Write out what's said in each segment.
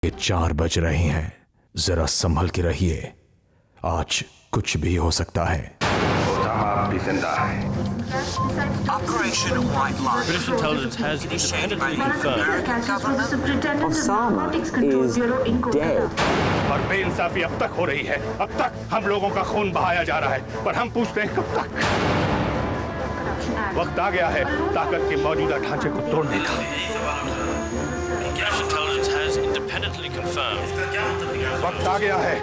ये 4 बज रहे हैं, जरा संभल के रहिए, आज कुछ भी हो सकता है। ओसामा भी जिंदा है। Operation White Line. British intelligence has independently confirmed. Osama is dead. और बेइंसाफी अब तक हो रही है। अब तक हम लोगों का खून बहाया जा रहा है, पर हम पूछते हैं कब तक? वक्त आ गया है ताकत के मौजूदा ढांचे को तोड़ने का। British intelligence has independently confirmed. वक्त आ गया है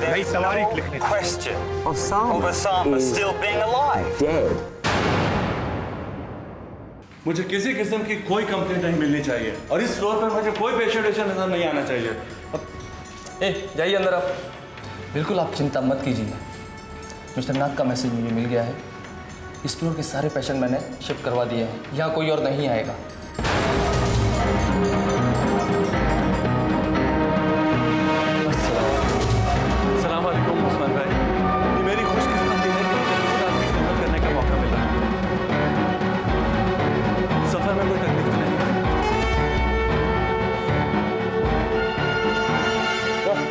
नई सवारी लिखने का। Question. Osama Osama is still being alive. dead. मुझे किसी किस्म की कोई कंप्लेंट नहीं मिलनी चाहिए और इस फ्लोर पर मुझे कोई पेशेंट नजर नहीं आना चाहिए। जाइए अंदर आप। बिल्कुल आप चिंता मत कीजिए। मिस्टर नाथ का मैसेज मुझे मिल गया है। इस फ्लोर के सारे पेशेंट मैंने शिफ्ट करवा दिए हैं, यहाँ कोई और नहीं आएगा। अस्सलाम वालेकुम उस्मान भाई, ये मेरी खुशकिस्मती है कि मुझे खुद आपकी खिदमत करने का मौका मिला। सफर में कोई तकलीफ तो नहीं?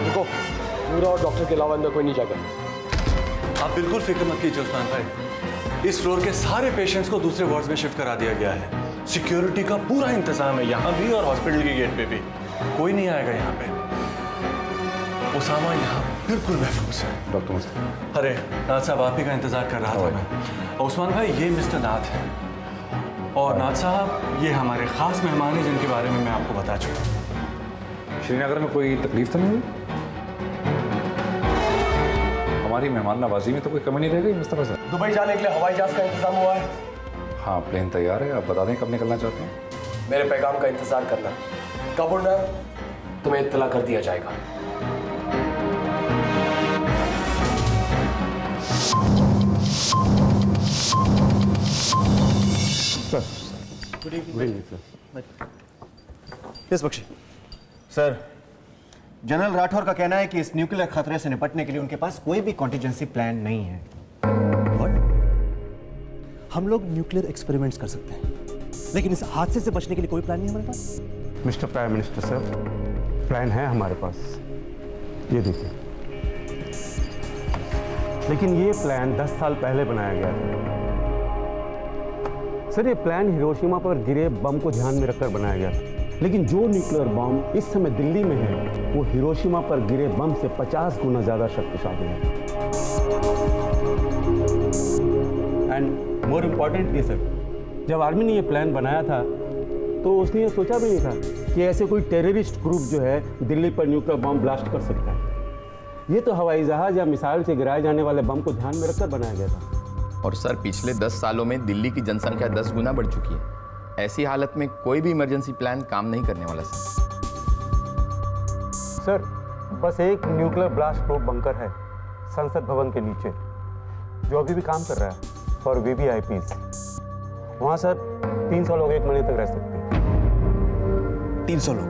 रुको, पूरा और डॉक्टर के अलावा अंदर कोई नहीं जाएगा। आप बिल्कुल फिक्र मत कीजिए उस्मान भाई, इस फ्लोर के सारे पेशेंट्स को दूसरे वार्ड्स में शिफ्ट करा दिया गया है। सिक्योरिटी का पूरा इंतजाम है यहाँ भी और हॉस्पिटल के गेट पे भी। कोई नहीं आएगा यहाँ पे। ओसामा यहाँ बिल्कुल महफूज है। डॉक्टर मुस्तफा। अरे नाथ साहब, आप ही का इंतजार कर रहा था मैं। उस्मान भाई, ये मिस्टर नाथ है और नाथ साहब ये हमारे खास मेहमान हैं जिनके बारे में मैं आपको बता चुका। श्रीनगर में कोई तकलीफ तो नहीं हुई? हमारी मेहमान नवाजी में तो कोई कमी नहीं रह गई मुस्तफा साहब? दुबई जाने के लिए हवाई जहाज का इंतजाम हुआ है। हाँ, प्लेन तैयार है। आप बता दें कब निकलना चाहते हैं? मेरे पैगाम का इंतजार करना। कब उड़ना है तुम्हें इत्तला कर दिया जाएगा। Good evening sir. Yes Bakshi. Sir, general Rathore का कहना है कि इस न्यूक्लियर खतरे से निपटने के लिए उनके पास कोई भी कॉन्टिजेंसी प्लान नहीं है। What? हम लोग न्यूक्लियर एक्सपेरिमेंट्स कर सकते हैं, लेकिन इस हादसे से बचने के लिए कोई प्लान नहीं हमारे पास। Mister prime minister sir, plan है हमारे पास, ये देखिए। लेकिन ये प्लान 10 साल पहले बनाया गया था। सर, ये प्लान हिरोशिमा पर गिरे बम को ध्यान में रखकर बनाया गया था, लेकिन जो न्यूक्लियर बम इस समय दिल्ली में है वो हिरोशिमा पर गिरे बम से 50 गुना ज़्यादा शक्तिशाली है। एंड मोर इम्पॉर्टेंट ये सर, जब आर्मी ने ये प्लान बनाया था तो उसने ये सोचा भी नहीं था कि ऐसे कोई टेररिस्ट ग्रुप जो है दिल्ली पर न्यूक्लियर बम ब्लास्ट कर सकता है। ये तो हवाई जहाज या मिसाइल से गिराए जाने वाले बम को ध्यान में रखकर बनाया गया था। और सर, पिछले 10 सालों में दिल्ली की जनसंख्या 10 गुना बढ़ चुकी है। ऐसी हालत में कोई भी इमरजेंसी प्लान काम नहीं करने वाला सर, बस एक न्यूक्लियर ब्लास्ट प्रूफ बंकर है संसद भवन के नीचे जो अभी भी काम कर रहा है फॉर VVIPs। वहाँ सर 300 लोग 1 महीने तक रह सकते हैं। 300 लोग?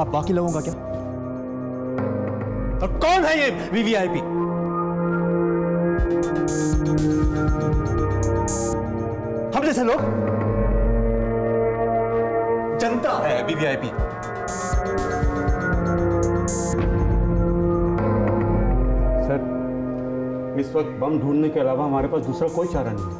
अब बाकी लोगों का क्या? और कौन है ये VVIP? हम जैसे लोग? जनता है VVIP। सर, इस वक्त बम ढूंढने के अलावा हमारे पास दूसरा कोई चारा नहीं है।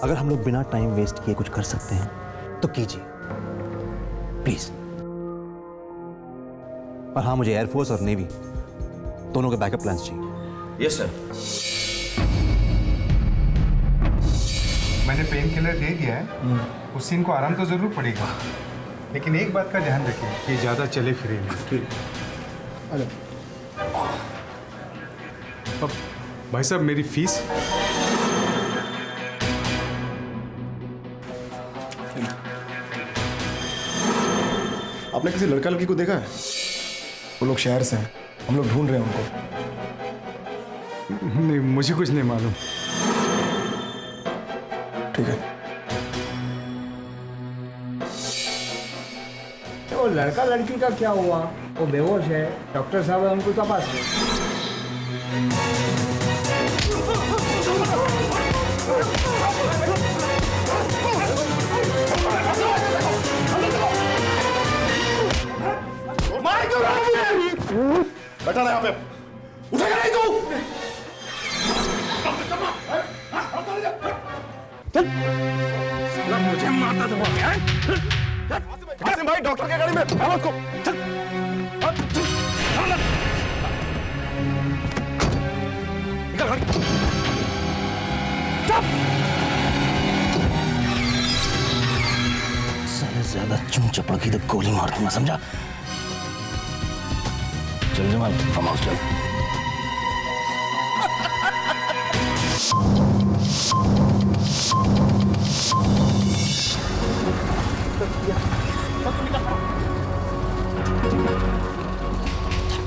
अगर हम लोग बिना टाइम वेस्ट किए कुछ कर सकते हैं तो कीजिए प्लीज। और हाँ, मुझे एयरफोर्स और नेवी दोनों के बैकअप प्लान्स चाहिए। Yes sir. मैंने पेन किलर दे दिया है, उससे इनको आराम तो जरूर पड़ेगा, लेकिन एक बात का ध्यान रखिए, ये ज़्यादा चले फिरे नहीं। अरे अब भाई साहब, मेरी फीस? आपने किसी लड़का लड़की को देखा है? वो लोग शहर से हैं, हम लोग ढूंढ रहे हैं उनको। नहीं, मुझे कुछ नहीं मालूम। ठीक है। वो लड़का लड़की का क्या हुआ? वो बेहोश है, डॉक्टर साहब उनको तपास चल। मुझे मारता था भाई डॉक्टर की गाड़ी में उसको चल। निकल गाड़ी। चुप। साले ज्यादा चूं चपड़ की तो गोली मार दूंगा, समझा? चल जमाल, फार्म हाउस चल।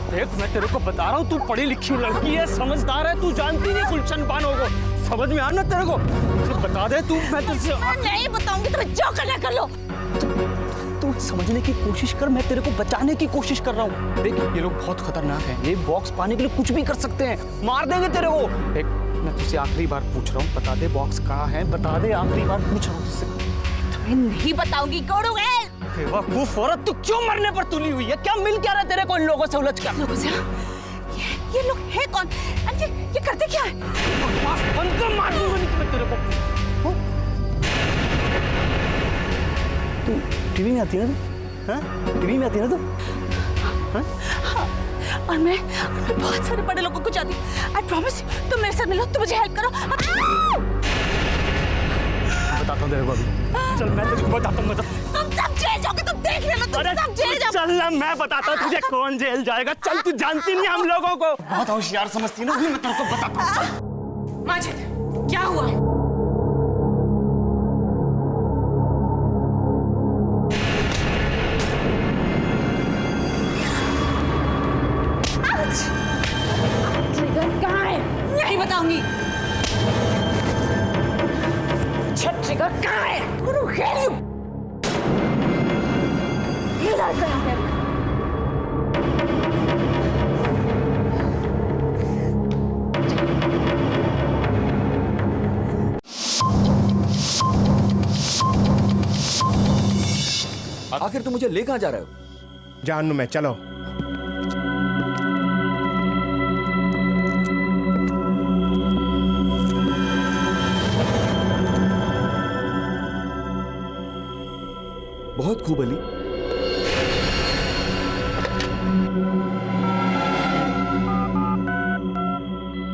देख, मैं तेरे को बता रहा हूँ, तू पढ़ी लिखी लड़की है, समझदार है, तू जानती नहीं गुलशन बानो को। समझ में आ ना तेरे को? बता दे तू, मैं तुझसे नहीं बताऊंगी, तुम्हें जो करना कर लो। तू समझने की कोशिश कर, मैं तेरे को बचाने की कोशिश कर रहा हूँ। देख, ये लोग बहुत खतरनाक हैं, ये बॉक्स पाने के लिए कुछ भी कर सकते हैं, मार देंगे तेरे को। देख, मैं तुझसे आखिरी बार पूछ रहा हूँ, बता दे बॉक्स कहाँ है, बता दे, आखिरी बार पूछ रहा हूँ तुझसे। तुम्हें नहीं बताऊंगी कोडुगेल। बेवकूफ औरत, तू क्यों मरने पर तुली हुई है? क्या मिल क्या रहा है तेरे को इन लोगों से उलझ कर? लोगों से? ये लोग हैं कौन? ये करते क्या है? बकवास बंद कर, मार दूंगा नहीं तेरे को। तू टीवी में आती है ना? हाँ? टीवी में आती है ना तू? हाँ। और मैं बहुत सारे बड़े लोगों को जानती हूँ। आई प्रॉमिस, तुम मेरे साथ मिलो, तुम मुझे हेल्प करो। बताता हूँ तेरे को अभी। चल, मैं तुझे बताता हूँ। तुम सब जेल जाओगे, तुम देख लेना, तुम सब जेल जाओगे। चल ना, मैं बताता हूँ तुझे कौन जेल जाएगा। चल, तू जानती नहीं हम लोगों को, बहुत होशियार समझती ना, मैं तेरे को बताता हूँ। माजिद, क्या हुआ? ट्रिगर कहाँ है? नहीं बताऊंगी। ट्रिगर कहाँ है? कोडुगेल, ये लड़का है। आखिर तुम मुझे ले कहां जा रहे हो? जानू मैं, चलो। बहुत खूब अली।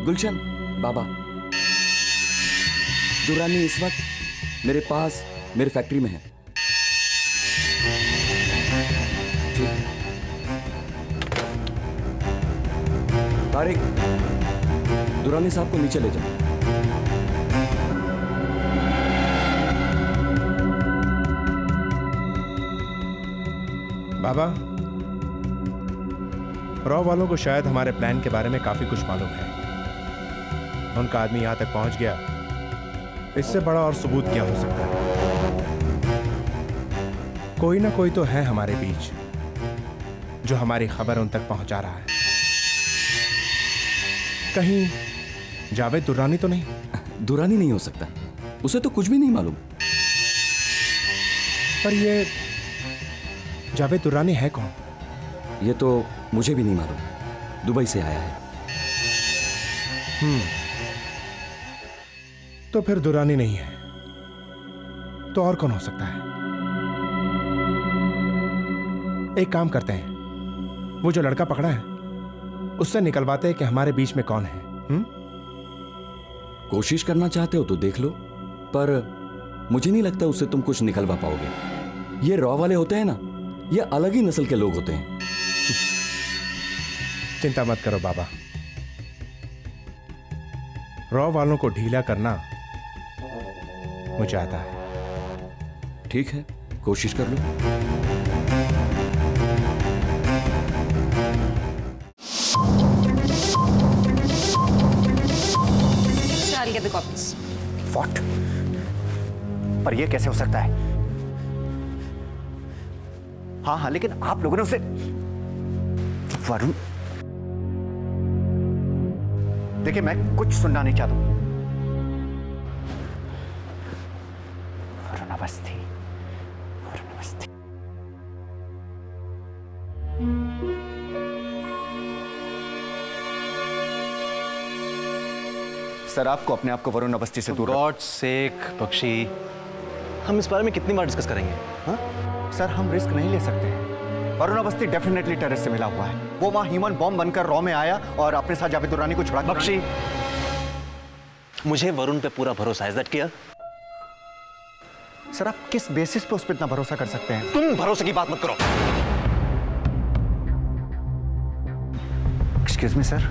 गुलशन, बाबा, दुरानी इस वक्त मेरे पास मेरी फैक्ट्री में है। तारिक, दुरानी साहब को नीचे ले जाओ। बाबा, रॉ वालों को शायद हमारे प्लान के बारे में काफी कुछ मालूम है। उनका आदमी यहां तक पहुंच गया, इससे बड़ा और सबूत क्या हो सकता है? कोई ना कोई तो है हमारे बीच जो हमारी खबर उन तक पहुंचा रहा है। कहीं जावेद दुर्रानी तो नहीं? दुर्रानी नहीं हो सकता, उसे तो कुछ भी नहीं मालूम। पर ये जावेद दुर्रानी है कौन? ये तो मुझे भी नहीं मालूम, दुबई से आया है। तो फिर दुर्रानी नहीं है तो और कौन हो सकता है? एक काम करते हैं, वो जो लड़का पकड़ा है उससे निकलवाते हैं कि हमारे बीच में कौन है। कोशिश करना चाहते हो तो देख लो, पर मुझे नहीं लगता उससे तुम कुछ निकलवा पाओगे। ये रॉ वाले होते हैं ना, ये अलग ही नस्ल के लोग होते हैं। चिंता मत करो बाबा, रॉ वालों को ढीला करना मुझे आता है। ठीक है, कोशिश कर लो। I'll get the copies. What? पर यह कैसे हो सकता है? हाँ हाँ, लेकिन आप लोगों ने उसे वरुण, देखिए मैं कुछ सुनना नहीं चाहता। वरुण अवस्थी, वरुण अवस्थी। सर आपको अपने आप को वरुण अवस्थी से दूर गॉड सेक बख्शी, हम इस बारे में कितनी बार डिस्कस करेंगे? हाँ? सर हम रिस्क नहीं ले सकते हैं। वरुण अवस्थी डेफिनेटली टेररिस्ट से मिला हुआ है। वो वहां ह्यूमन बॉम्ब बनकर रॉ में आया और अपने साथ जावेद दुर्रानी को छुड़ा। बख्शी, मुझे वरुण पे पूरा भरोसा है। Is that clear? सर आप किस बेसिस पे उस पर इतना भरोसा कर सकते हैं? तुम भरोसे की बात मत करो। Excuse me sir.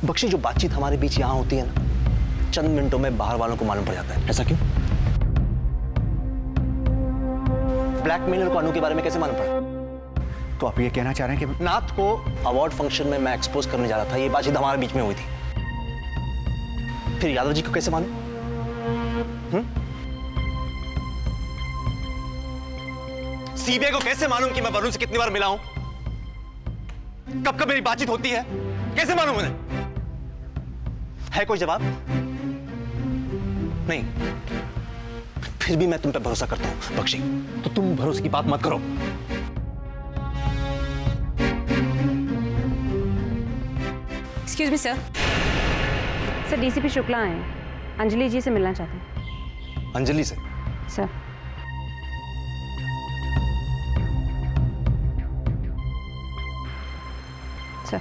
बख्शी, जो बातचीत हमारे बीच यहां होती है ना, चंद मिनटों में बाहर वालों को मालूम पड़ जाता है। ऐसा क्यों? ब्लैकमेलर को अनु के बारे में कैसे मालूम पड़ा? तो आप ये कहना चाह रहे हैं कि नाथ को अवार्ड फंक्शन में मैं एक्सपोज करने जा रहा था, ये बातचीत हमारे बीच में हुई थी। फिर यादव जी को कैसे मालूम? सीबीआई को कैसे मालूम कि मैं वरुण से कितनी बार मिला हूं? कब कब मेरी बातचीत होती है? कैसे मालूम उन्हें? है कोई जवाब? नहीं। फिर भी मैं तुम पे भरोसा करता हूं बख्शी, तो तुम भरोसे की बात मत करो। Excuse me sir. Sir DCP Shukla आए हैं, अंजलि जी से मिलना चाहते हैं। अंजलि से? सर सर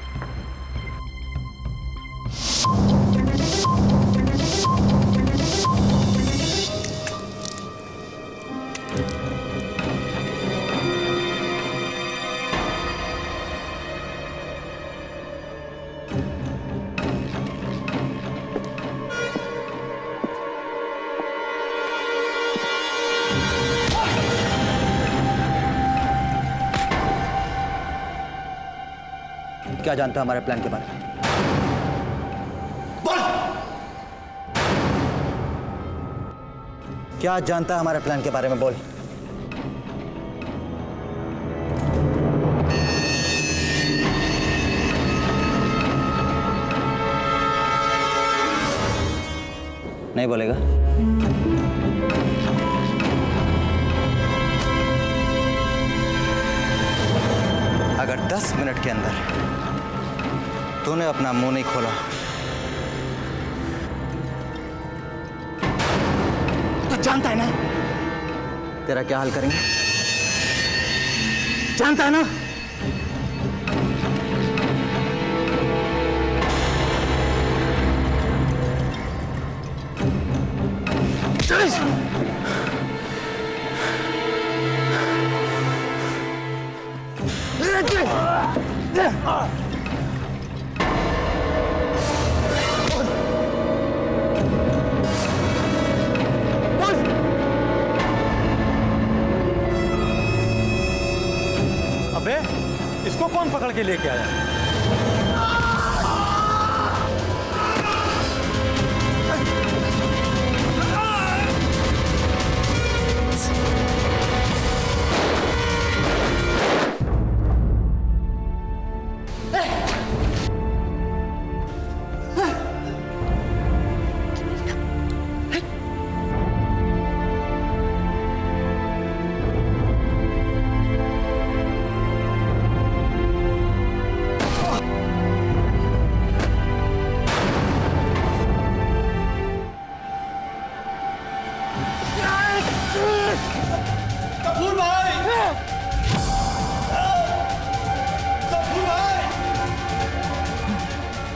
क्या जानता है हमारे प्लान के बारे में? बोल! क्या जानता है हमारे प्लान के बारे में? बोल। नहीं बोलेगा? अगर 10 मिनट के अंदर तूने अपना मुंह नहीं खोला तो जानता है ना तेरा क्या हाल करेंगे? जानता है ना? अबे, इसको कौन पकड़ के लेके आया?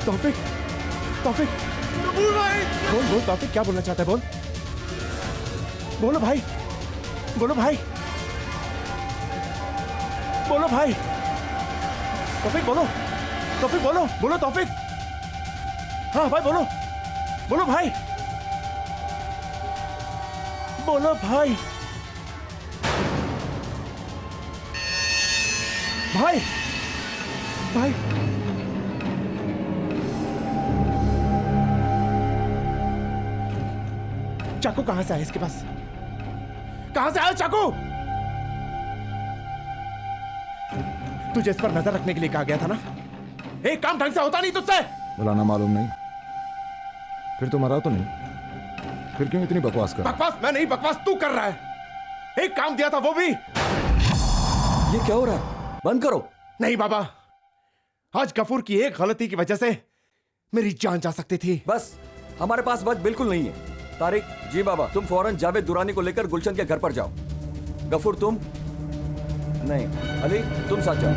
तौफिक, तौफिक, बोल बोल तौफिक, क्या बोलना चाहता है? बोल बोलो भाई, बोलो भाई, बोलो भाई, तौफिक बोलो, तौफिक बोलो, बोलो तौफिक, हाँ भाई बोलो, बोलो भाई, बोलो भाई, भाई, भाई, चाकू कहां से आया इसके पास? कहां से आया चाकू? तुझे इस पर नजर रखने के लिए कहा गया था ना? एक काम ढंग से होता नहीं तुझसे। बुलाना मालूम नहीं, फिर तो मरा तो नहीं, फिर क्यों इतनी बकवास कर? बकवास मैं नहीं, बकवास तू कर रहा है। एक काम दिया था वो भी। ये क्या हो रहा है? बंद करो। नहीं बाबा, आज गफूर की एक गलती की वजह से मेरी जान जा सकती थी। बस हमारे पास वक्त बिल्कुल नहीं है। तारिक जी बाबा, तुम फौरन जावेद दुरानी को लेकर गुलशन के घर पर जाओ। गफूर तुम नहीं, अली तुम साथ जाओ।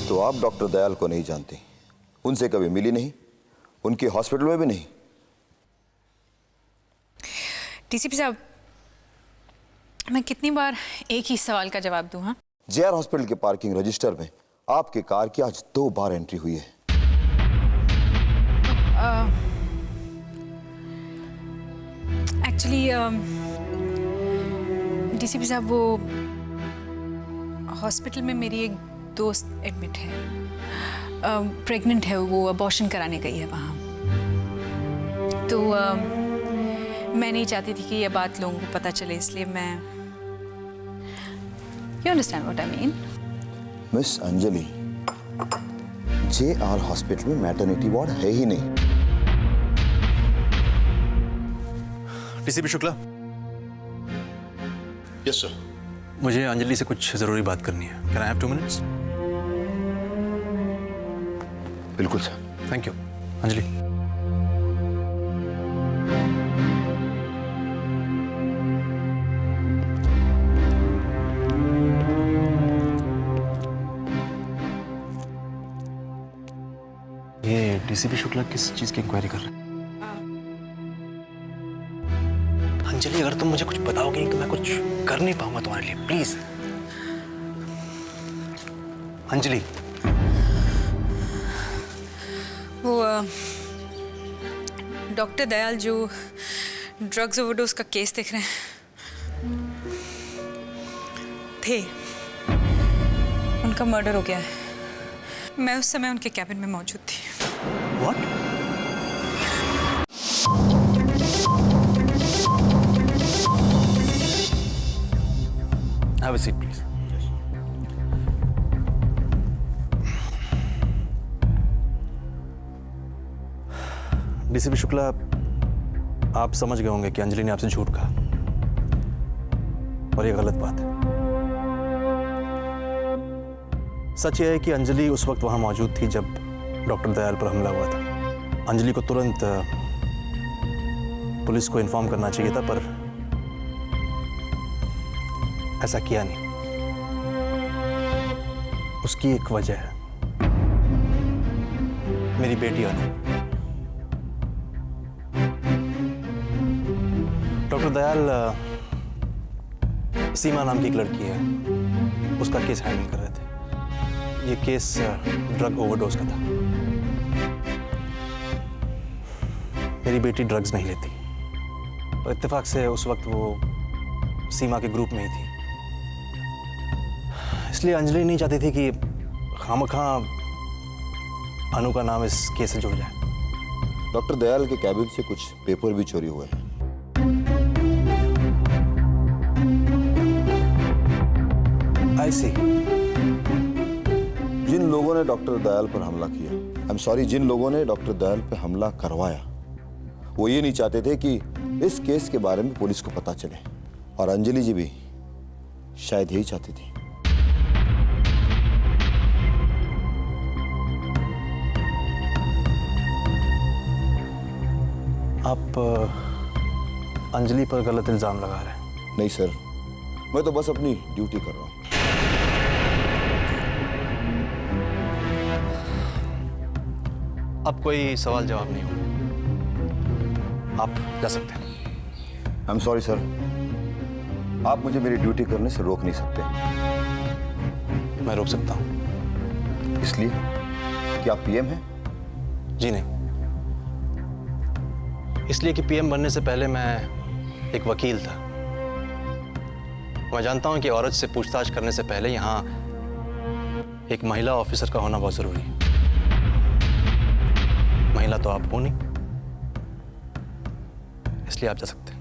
तो आप डॉक्टर दयाल को नहीं जानती, उनसे कभी मिली नहीं, उनकी हॉस्पिटल में भी नहीं? डीसीपी साहब, मैं कितनी बार एक ही सवाल का जवाब दूं? हाँ, जेआर हॉस्पिटल के पार्किंग रजिस्टर में आपके कार की आज 2 बार एंट्री हुई है। एक्चुअली डीसीपी साहब, वो हॉस्पिटल में मेरी एक दोस्त एडमिट है, प्रेग्नेंट है, वो अबॉर्शन कराने गई है वहाँ। तो मैं नहीं चाहती थी कि ये बात लोगों को पता चले, इसलिए मैं, you understand what I mean? Miss Anjali, JR hospital में मैटरनिटी वार्ड है ही नहीं। डीसीपी शुक्ला। Yes sir. मुझे अंजलि से कुछ जरूरी बात करनी है। Can I have 2 minutes? बिल्कुल सर। Thank you. अंजलि, ये डीसीपी शुक्ला किस चीज की इंक्वायरी कर रहे हैं? अंजलि, अगर तुम मुझे कुछ बताओगे तो मैं कुछ कर नहीं पाऊंगा तुम्हारे लिए, प्लीज। अंजलि, वो डॉक्टर दयाल जो ड्रग्स ओवरडोज का केस देख रहे हैं थे, उनका मर्डर हो गया है। मैं उस समय उनके कैबिन में मौजूद थी। What? Have a seat, please. DCP Shukla, आप समझ गए होंगे कि अंजलि ने आपसे झूठ कहा और ये गलत बात है। सच यह है कि अंजलि उस वक्त वहां मौजूद थी जब डॉक्टर दयाल पर हमला हुआ था। अंजलि को तुरंत पुलिस को इन्फॉर्म करना चाहिए था, पर ऐसा किया नहीं। उसकी एक वजह है, मेरी बेटी अनु। डॉक्टर दयाल सीमा नाम की एक लड़की है, उसका केस हैंडल कर रहे थे। ये केस ड्रग ओवरडोज का था। मेरी बेटी ड्रग्स नहीं लेती, पर इत्तेफाक से उस वक्त वो सीमा के ग्रुप में ही थी। इसलिए अंजलि नहीं चाहती थी कि खामखा अनु का नाम इस केस से जुड़ जाए। डॉक्टर दयाल के कैबिन से कुछ पेपर भी चोरी हुए हैं। आई सी। जिन लोगों ने डॉक्टर दयाल पर हमला किया, आई एम सॉरी, जिन लोगों ने डॉक्टर दयाल पर हमला करवाया, वो ये नहीं चाहते थे कि इस केस के बारे में पुलिस को पता चले, और अंजलि जी भी शायद यही चाहती थी। आप अंजलि पर गलत इल्जाम लगा रहे हैं। नहीं सर, मैं तो बस अपनी ड्यूटी कर रहा हूं। अब कोई सवाल जवाब नहीं हो, आप जा सकते हैं। आई एम सॉरी सर, आप मुझे मेरी ड्यूटी करने से रोक नहीं सकते। मैं रोक सकता हूं। इसलिए कि आप पीएम हैं? जी नहीं, इसलिए कि पीएम बनने से पहले मैं एक वकील था। मैं जानता हूं कि औरत से पूछताछ करने से पहले यहां एक महिला ऑफिसर का होना बहुत जरूरी है। महिला तो आप हो नहीं, इसलिए आप जा सकते हैं।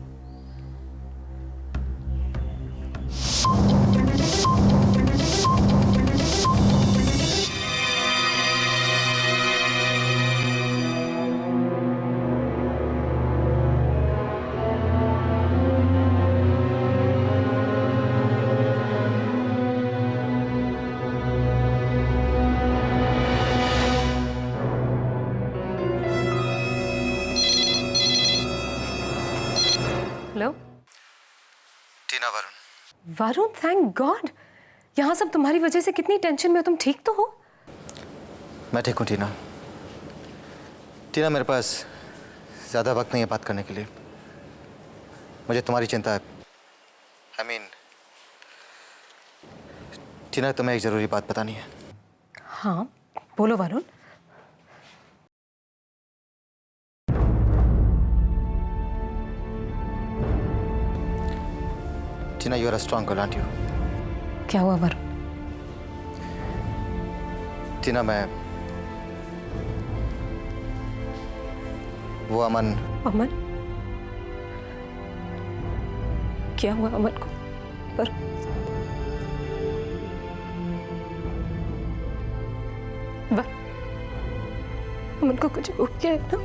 Varun, thank God. यहाँ सब तुम्हारी वजह से कितनी टेंशन में हो। तुम ठीक तो हो? मैं ठीक हूँ टीना। टीना, मेरे पास ज़्यादा वक्त नहीं है बात करने के लिए। मुझे तुम्हारी चिंता है। टीना, तुम्हें एक ज़रूरी बात बतानी है। हाँ बोलो Varun. Tina, you are a strong girl, aren't you? क्या हुआ वरुण? टीना, मैं वो अमन। क्या हुआ अमन को? पर अमन को कुछ हो गया है ना?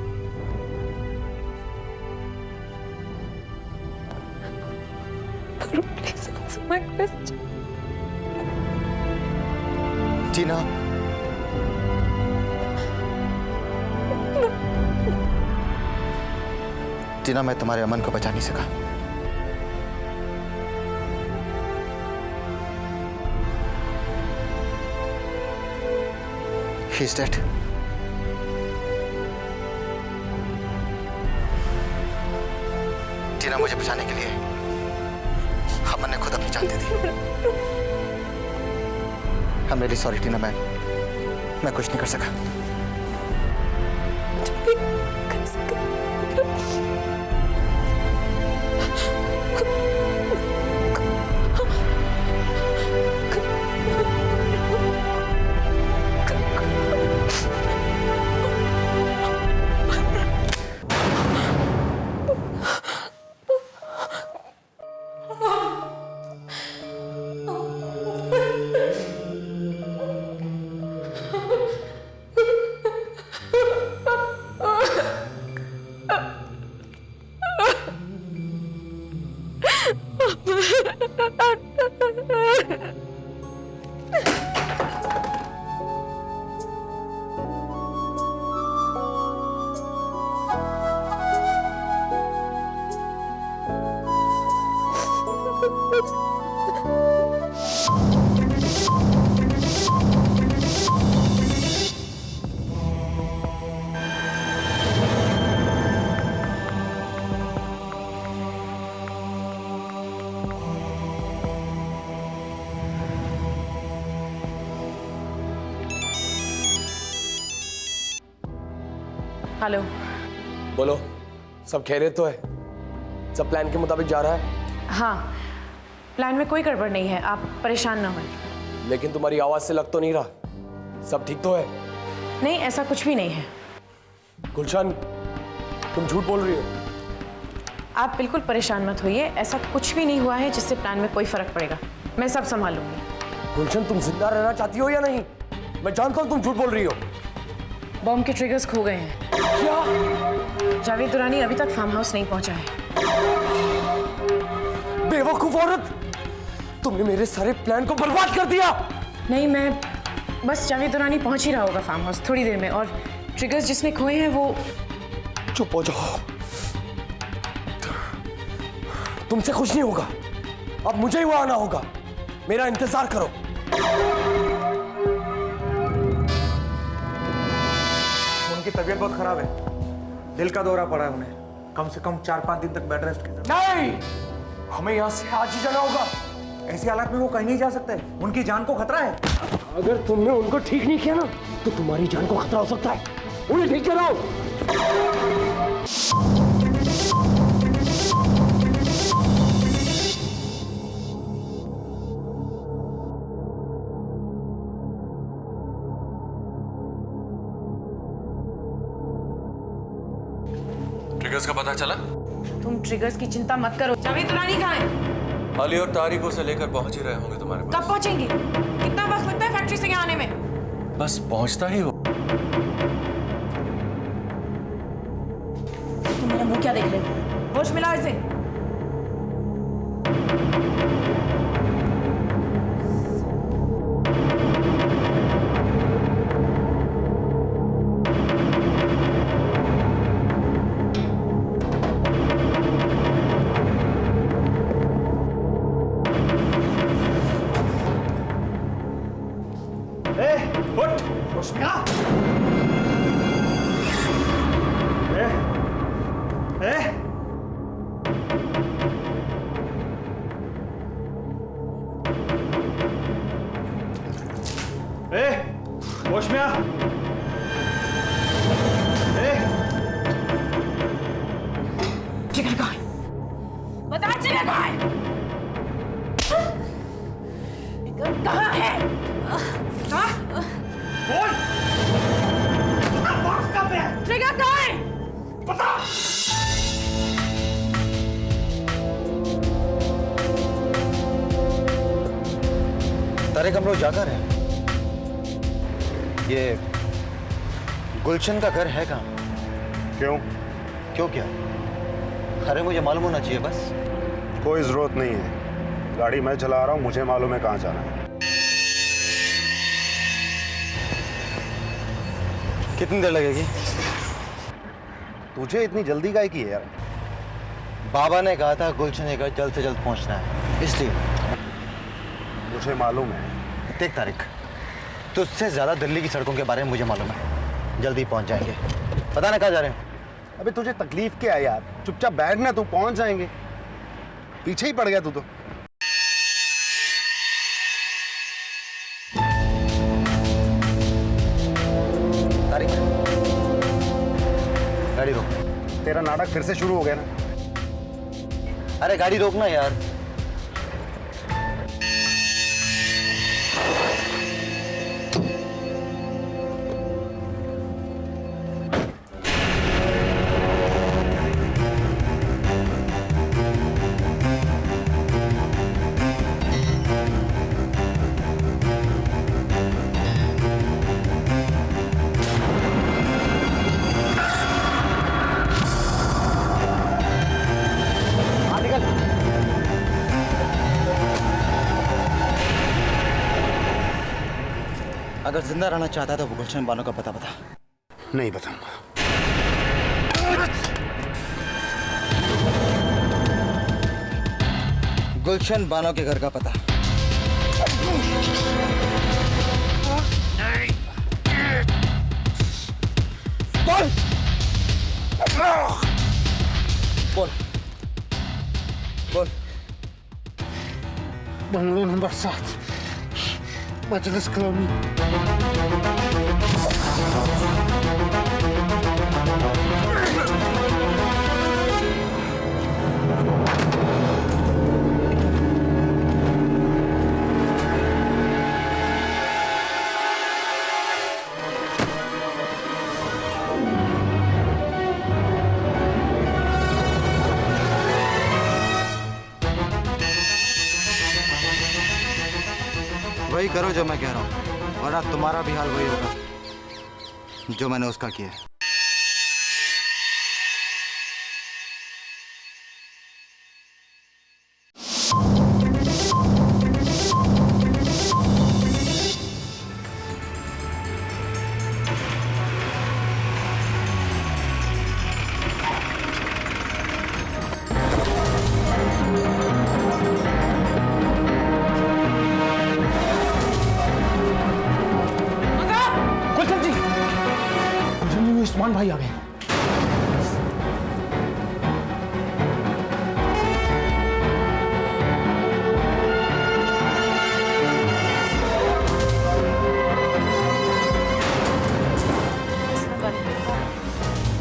Please answer my question. Tina, Tina, मैं तुम्हारे अमन को बचा नहीं सका। He's dead. टीना, मुझे बचाने के लिए अमन ने खुद अपनी जान दे दी। I'm really sorry टीना, मैं कुछ नहीं कर सका। हेलो। बोलो, सब खैरियत तो है? सब प्लान के मुताबिक जा रहा है? हाँ, प्लान में कोई गड़बड़ नहीं है, आप परेशान ना हों। लेकिन तुम्हारी आवाज से लग तो नहीं रहा। सब ठीक तो है? नहीं, ऐसा कुछ भी नहीं है। गुलशन, तुम झूठ बोल रही हो। आप बिल्कुल परेशान मत होइए, ऐसा कुछ भी नहीं हुआ है जिससे प्लान में कोई फर्क पड़ेगा। मैं सब संभाल लूंगी। गुलशन, तुम जिंदा रहना चाहती हो या नहीं? मैं जानता हूँ तुम झूठ बोल रही हो। बॉम्ब के ट्रिगर्स खो गए हैं। क्या? जावेद दुरानी अभी तक फार्म हाउस नहीं पहुंचा है। बेवकूफ औरत, तुमने मेरे सारे प्लान को बर्बाद कर दिया। नहीं, मैं बस जावेद दुरानी पहुंच ही रहा होगा फार्म हाउस थोड़ी देर में, और ट्रिगर्स जिसने खोए हैं वो। चुप हो जाओ, तुमसे कुछ नहीं होगा। अब मुझे ही वहां आना होगा। मेरा इंतजार करो। उनकी तबीयत बहुत खराब है, दिल का दौरा पड़ा है उन्हें। कम से कम 4-5 दिन तक बेड रेस्ट की जरूरत। नहीं, हमें यहाँ से आज ही जाना होगा। ऐसी हालत में वो कहीं नहीं जा सकते, उनकी जान को खतरा है। अगर तुमने उनको ठीक नहीं किया ना, तो तुम्हारी जान को खतरा हो सकता है। उन्हें ठीक कराओ। ट्रिगर्स का पता चला? तुम ट्रिगर्स की चिंता मत करो। जावेद दुरानी कहाँ है? अली और तारिक उसे लेकर पहुंच ही रहे होंगे तुम्हारे पास। कब पहुंचेंगी? कितना वक्त लगता है फैक्ट्री से यहाँ आने में? बस पहुंचता ही हो। तुम मेरा मुंह क्या देख रहे हो? होश मिला इसे। होश में आ। जिगर कहाँ है? बता जिगर कहाँ है? जिगर कहाँ है? हाँ? बोल। बॉक्स कहाँ पे है? जिगर कहाँ है? बता। तारिक, हम लोग जाकर हैं। ये गुलशन का घर है कहाँ? क्यों क्या? अरे मुझे मालूम होना चाहिए बस। कोई जरूरत नहीं है, गाड़ी मैं चला रहा हूँ, मुझे मालूम है कहाँ जाना है। कितनी देर लगेगी? तुझे इतनी जल्दी काहे की है यार? बाबा ने कहा था गुलशन के घर जल्द से जल्द पहुंचना है, इसलिए। मुझे मालूम है। देख तारिक, तुझसे ज्यादा दिल्ली की सड़कों के बारे में मुझे मालूम है। जल्दी पहुंच जाएंगे। पता ना कहाँ जा रहे हैं। अबे तुझे तकलीफ क्या है यार? चुपचाप बैठना, तू पहुंच जाएंगे। पीछे ही पड़ गया तू तो। तारिक, गाड़ी रोक। तेरा नाटक फिर से शुरू हो गया ना? अरे गाड़ी रोकना यार। अगर जिंदा रहना चाहता तो वो गुलशन बानो का पता बता। नहीं बताऊंगा। गुलशन बानो के घर का पता। बोल। बोल। बोल। बंगलो नंबर 7, मजलिस कॉलोनी। वही करो जो मैं कह रहा हूँ, वरना तुम्हारा भी हाल वही होगा जो मैंने उसका किया। उस्मान भाई आ गए।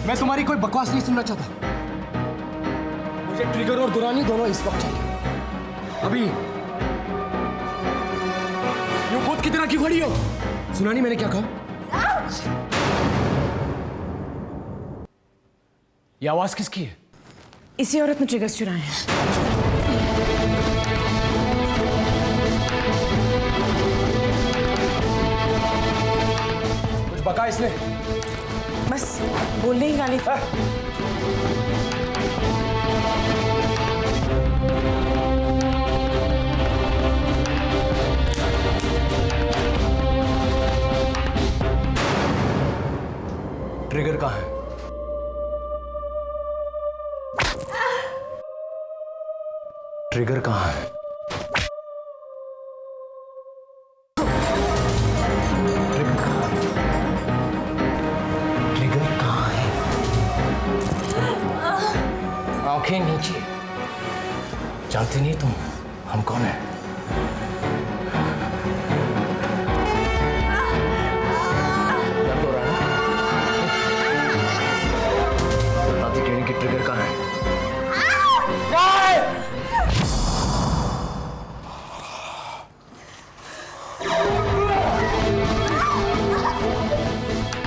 मैं तुम्हारी कोई बकवास नहीं सुनना चाहता। मुझे ट्रिगर और दुरानी दोनों इस वक्त चाहिए। अभी ये भूत की तरह क्यों खड़ी हो? सुना नहीं मैंने क्या कहा? ये आवाज किसकी है? इसी औरत ने ट्रिगर्स चुराए हैं। कुछ बका इसने? बस बोलने ही गाली था। ट्रिगर कहाँ है? ट्रिगर कहाँ है? ट्रिगर कहाँ है? आंखें नीचे। जानती नहीं तुम हम कौन है? दर्द हो रहा है ना? बताती क्यों नहीं कि ट्रिगर कहाँ है?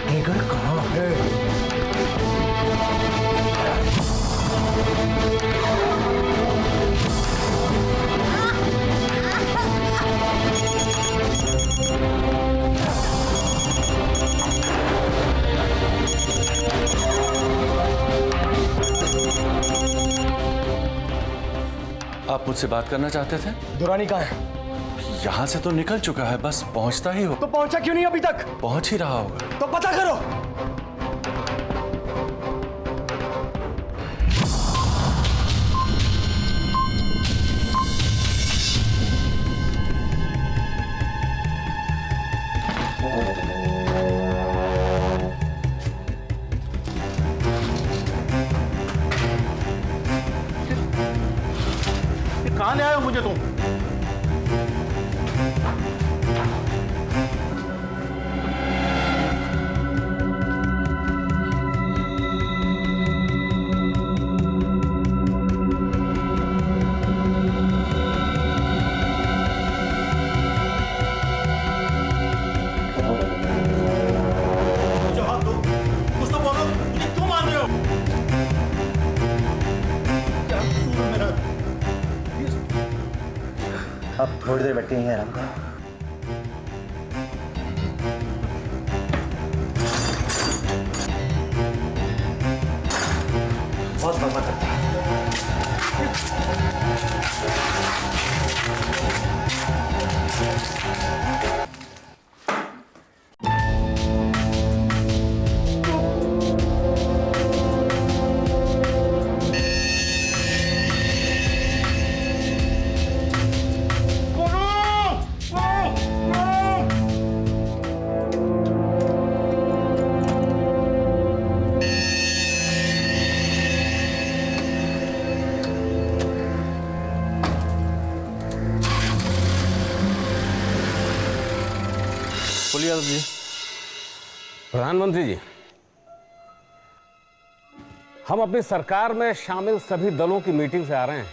ट्रिगर कहाँ है? आप मुझसे बात करना चाहते थे? दुरानी कहाँ है? यहाँ से तो निकल चुका है, बस पहुंचता ही हो। तो पहुंचा क्यों नहीं अभी तक? पहुंच ही रहा होगा। तो पता करो। कहाँ ले आए हो मुझे तुम? अब थोड़ी देर बैठ के यहीं आराम करो। बहुत बकवास करता है। बोलिए यादव जी। प्रधानमंत्री जी, हम अपनी सरकार में शामिल सभी दलों की मीटिंग से आ रहे हैं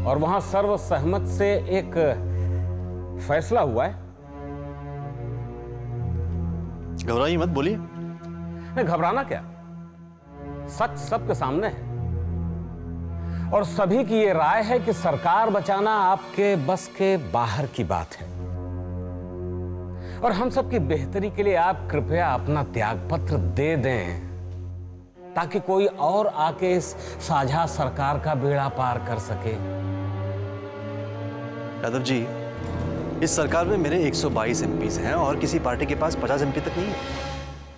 और वहां सर्वसहमत से एक फैसला हुआ है। घबराइए मत, बोलिए। नहीं, घबराना क्या, सच सबके सामने है और सभी की ये राय है कि सरकार बचाना आपके बस के बाहर की बात है और हम सबकी बेहतरी के लिए आप कृपया अपना त्यागपत्र दे दें ताकि कोई और आके इस साझा सरकार का बेड़ा पार कर सके। यादव जी, इस सरकार में मेरे 122 एमपीज हैं और किसी पार्टी के पास 50 एमपी तक नहीं है।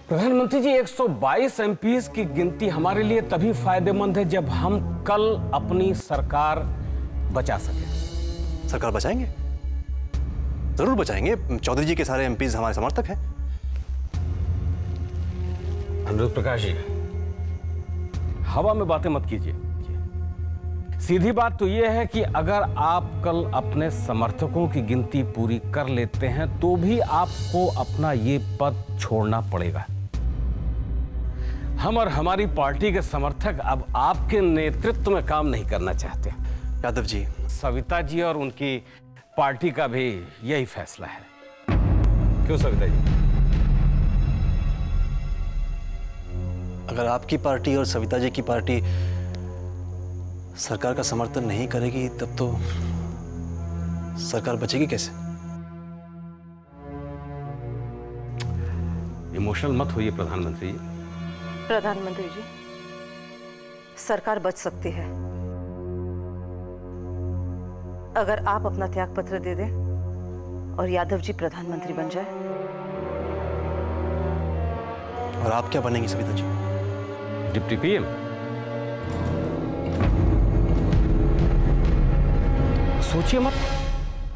प्रधानमंत्री जी, 122 एमपीज की गिनती हमारे लिए तभी फायदेमंद है जब हम कल अपनी सरकार बचा सके। सरकार बचाएंगे? जरूर बचाएंगे। चौधरी जी के सारे एमपीज हमारे समर्थक हैं। अनुरुद्ध प्रकाश जी, हवा में बातें मत कीजिए। सीधी बात तो यह है कि अगर आप कल अपने समर्थकों की गिनती पूरी कर लेते हैं तो भी आपको अपना ये पद छोड़ना पड़ेगा। हम और हमारी पार्टी के समर्थक अब आपके नेतृत्व में काम नहीं करना चाहते। यादव जी, सविता जी और उनकी पार्टी का भी यही फैसला है। क्यों सविता जी? अगर आपकी पार्टी और सविता जी की पार्टी सरकार का समर्थन नहीं करेगी तब तो सरकार बचेगी कैसे? इमोशनल मत होइए प्रधानमंत्री जी। प्रधानमंत्री जी, सरकार बच सकती है अगर आप अपना त्याग पत्र दे दें और यादव जी प्रधानमंत्री बन जाए। और आप क्या बनेंगी सविता जी? Deputy PM. सोचिए मत,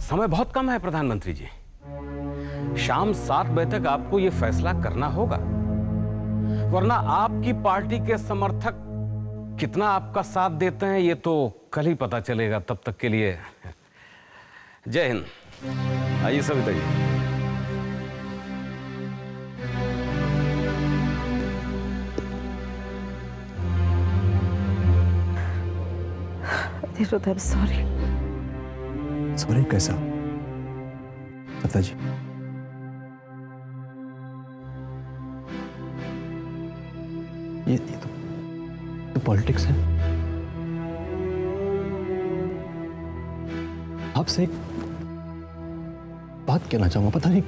समय बहुत कम है प्रधानमंत्री जी। शाम 7 बजे तक आपको यह फैसला करना होगा, वरना आपकी पार्टी के समर्थक कितना आपका साथ देते हैं ये तो कल ही पता चलेगा। तब तक के लिए जय हिंद। आइए Savita ji. I'm sorry. Sorry कैसा सविता जी? ये तो पॉलिटिक्स है। आपसे एक बात कहना चाहूंगा, पता नहीं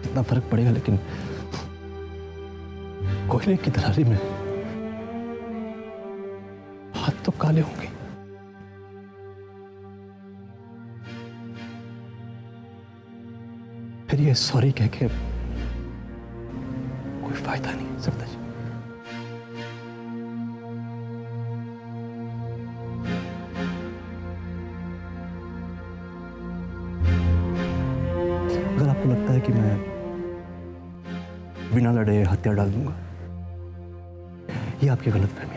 कितना फर्क पड़ेगा, लेकिन कोयले की दरारी में हाथ तो काले होंगे। फिर ये सॉरी कह के कोई फायदा नहीं सविता जी। अगर आपको लगता है कि मैं बिना लड़े हत्या डाल दूंगा, ये आपकी गलतफहमी है।